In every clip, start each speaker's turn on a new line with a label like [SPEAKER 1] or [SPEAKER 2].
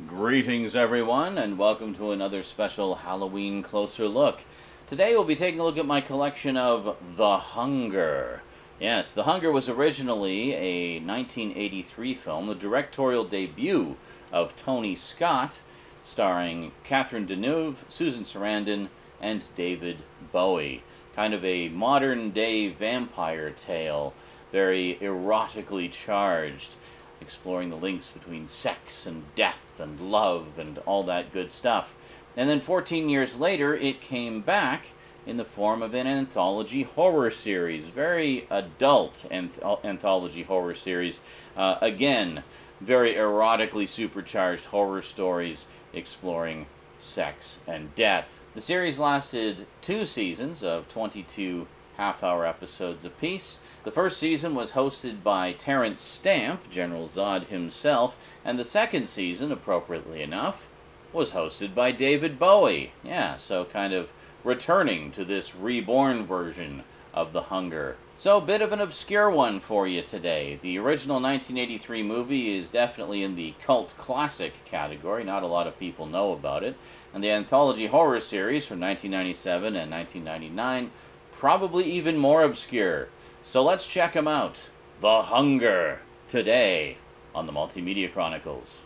[SPEAKER 1] Greetings, everyone, and welcome to another special Halloween Closer Look. Today we'll be taking a look at my collection of The Hunger. Yes, The Hunger was originally a 1983 film, the directorial debut of Tony Scott, starring Catherine Deneuve, Susan Sarandon, and David Bowie. Kind of a modern-day vampire tale, very erotically charged, exploring the links between sex and death and love and all that good stuff. And then 14 years later, it came back in the form of an anthology horror series. Very adult anthology horror series. Again, very erotically supercharged horror stories exploring sex and death. The series lasted 2 seasons of 22 half-hour episodes apiece. The first season was hosted by Terence Stamp, General Zod himself, and the second season, appropriately enough, was hosted by David Bowie. Yeah, so kind of returning to this reborn version of The Hunger. So, a bit of an obscure one for you today. The original 1983 movie is definitely in the cult classic category. Not a lot of people know about it. And the anthology horror series from 1997 and 1999, probably even more obscure. So let's check them out. The Hunger, today on the Multimedia Chronicles.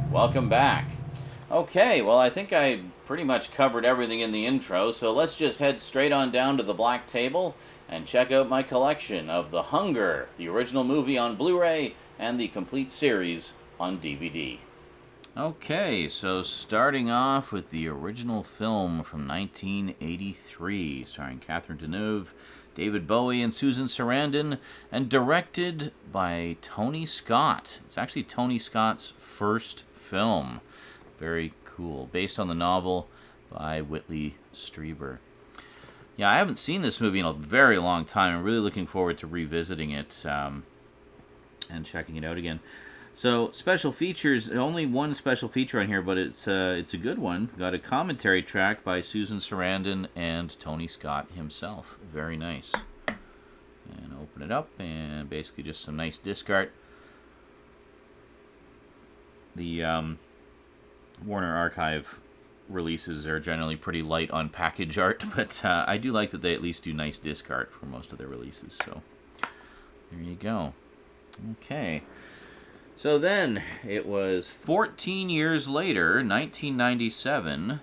[SPEAKER 1] Welcome back. Okay, well, I think I pretty much covered everything in the intro, so let's just head straight on down to the black table and check out my collection of The Hunger, the original movie on Blu-ray, and the complete series on DVD. Okay, so starting off with the original film from 1983, starring Catherine Deneuve, David Bowie, and Susan Sarandon, and directed by Tony Scott. It's actually Tony Scott's first film. Very cool. Based on the novel by Whitley Strieber. Yeah, I haven't seen this movie in a very long time. I'm really looking forward to revisiting it and checking it out again. So, special features, only one special feature on here, but it's a good one. Got a commentary track by Susan Sarandon and Tony Scott himself. Very nice. And open it up, and basically just some nice disc art. The Warner Archive releases are generally pretty light on package art, but I do like that they at least do nice disc art for most of their releases. So, there you go. Okay. So then, it was 14 years later, 1997,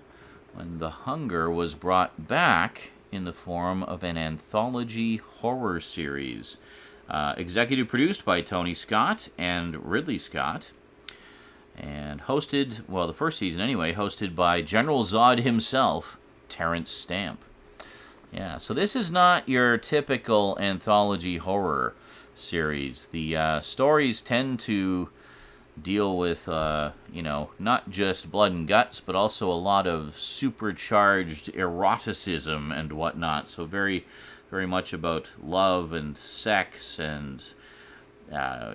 [SPEAKER 1] when The Hunger was brought back in the form of an anthology horror series. Executive produced by Tony Scott and Ridley Scott. And hosted, well, the first season anyway, hosted by General Zod himself, Terence Stamp. Yeah, so this is not your typical anthology horror series. The stories tend to deal with, not just blood and guts, but also a lot of supercharged eroticism and whatnot. So very, very much about love and sex and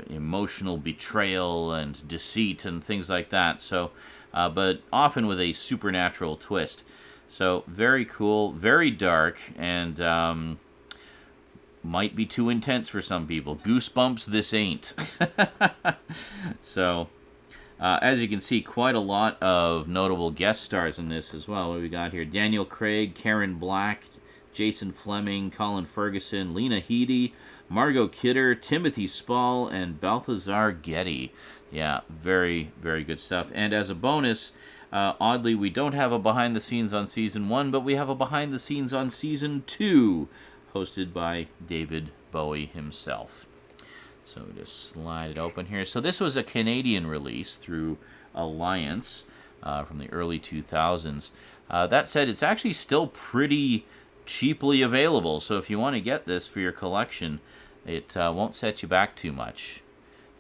[SPEAKER 1] emotional betrayal and deceit and things like that. So, but often with a supernatural twist. So very cool, very dark, and might be too intense for some people. Goosebumps, this ain't. So, as you can see, quite a lot of notable guest stars in this as well. What do we got here? Daniel Craig, Karen Black, Jason Fleming, Colin Ferguson, Lena Headey, Margot Kidder, Timothy Spall, and Balthazar Getty. Yeah, very, very good stuff. And as a bonus, oddly, we don't have a behind-the-scenes on Season 1, but we have a behind-the-scenes on Season 2, hosted by David Bowie himself. So just slide it open here. So this was a Canadian release through Alliance from the early 2000s. That said, it's actually still pretty cheaply available. So if you want to get this for your collection, it won't set you back too much.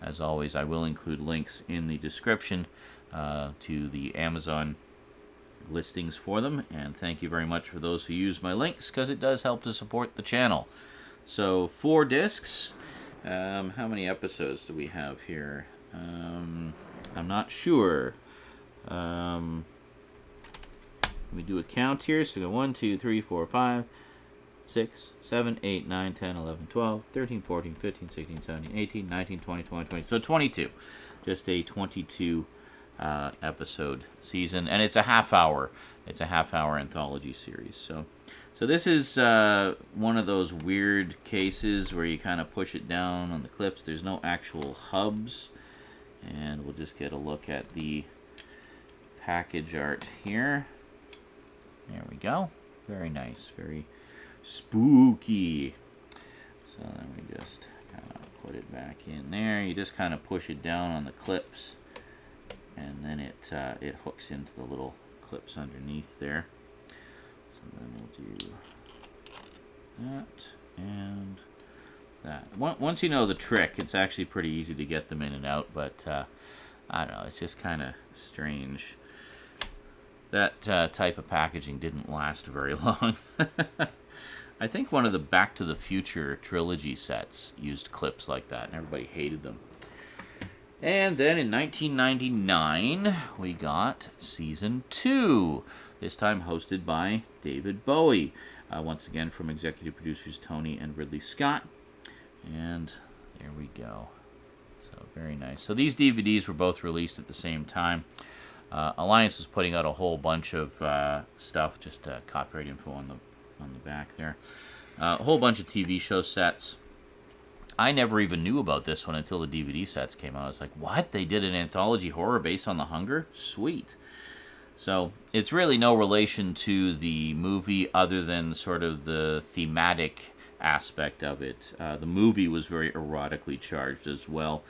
[SPEAKER 1] As always, I will include links in the description to the Amazon listings for them, and thank you very much for those who use my links, because it does help to support the channel. So 4 discs. How many episodes do we have here? I'm not sure. Let me do a count here. So we got 1, 2, 3, 4, 5, 6, 7, 8, 9, 10, 11, 12, 13, 14, 15, 16, 17, 18, 19, 20, 21, 22. So 22. Just a 22 episode season, and it's a half hour. It's a half-hour anthology series. So this is one of those weird cases where you kind of push it down on the clips. There's no actual hubs, and we'll just get a look at the package art here. There we go. Very nice. Very spooky. So then we just kind of put it back in there. You just kind of push it down on the clips, and then it hooks into the little clips underneath there. So then we'll do that and that. Once you know the trick, it's actually pretty easy to get them in and out, but I don't know, it's just kind of strange. That type of packaging didn't last very long. I think one of the Back to the Future trilogy sets used clips like that, and everybody hated them. And then in 1999, we got Season 2, this time hosted by David Bowie. Once again from executive producers Tony and Ridley Scott. And there we go. So very nice. So these DVDs were both released at the same time. Alliance was putting out a whole bunch of stuff, just copyright info on the back there. A whole bunch of TV show sets. I never even knew about this one until the DVD sets came out. I was like, what? They did an anthology horror based on The Hunger? Sweet. So it's really no relation to the movie other than sort of the thematic aspect of it. The movie was very erotically charged as well,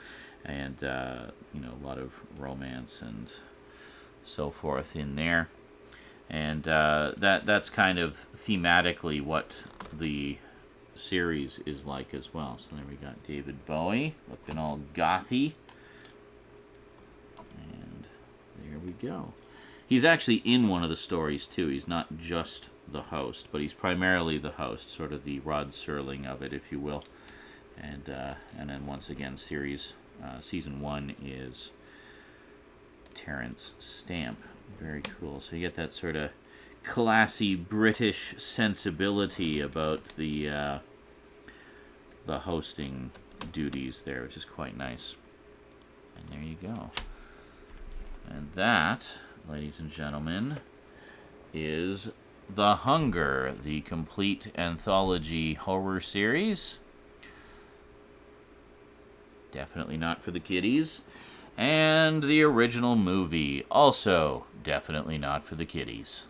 [SPEAKER 1] and a lot of romance and so forth in there. And that's kind of thematically what the series is like as well. So there we got David Bowie looking all gothy, and there we go. He's actually in one of the stories too. He's not just the host, but he's primarily the host, sort of the Rod Serling of it, if you will. And then once again, season 1 is Terence Stamp. Very cool. So you get that sort of classy British sensibility about the hosting duties there, which is quite nice. And there you go. And that, ladies and gentlemen, is The Hunger, the complete anthology horror series. Definitely not for the kiddies. And the original movie, also definitely not for the kiddies.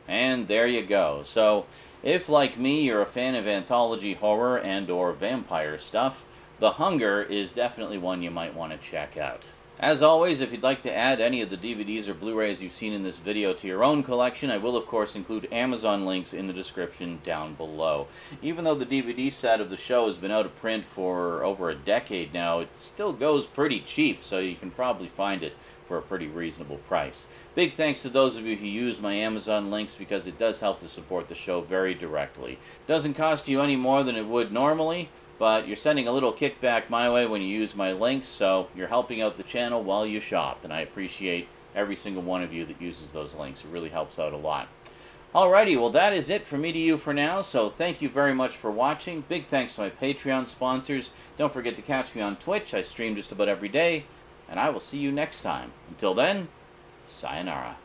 [SPEAKER 1] And there you go. So, if like me, you're a fan of anthology horror and or vampire stuff, The Hunger is definitely one you might want to check out. As always, if you'd like to add any of the DVDs or Blu-rays you've seen in this video to your own collection, I will of course include Amazon links in the description down below. Even though the DVD set of the show has been out of print for over a decade now, it still goes pretty cheap, so you can probably find it for a pretty reasonable price. Big thanks to those of you who use my Amazon links, because it does help to support the show very directly. It doesn't cost you any more than it would normally, but you're sending a little kickback my way when you use my links, so you're helping out the channel while you shop, and I appreciate every single one of you that uses those links. It really helps out a lot. Alrighty, well that is it from me to you for now, so thank you very much for watching. Big thanks to my Patreon sponsors. Don't forget to catch me on Twitch. I stream just about every day, and I will see you next time. Until then, sayonara.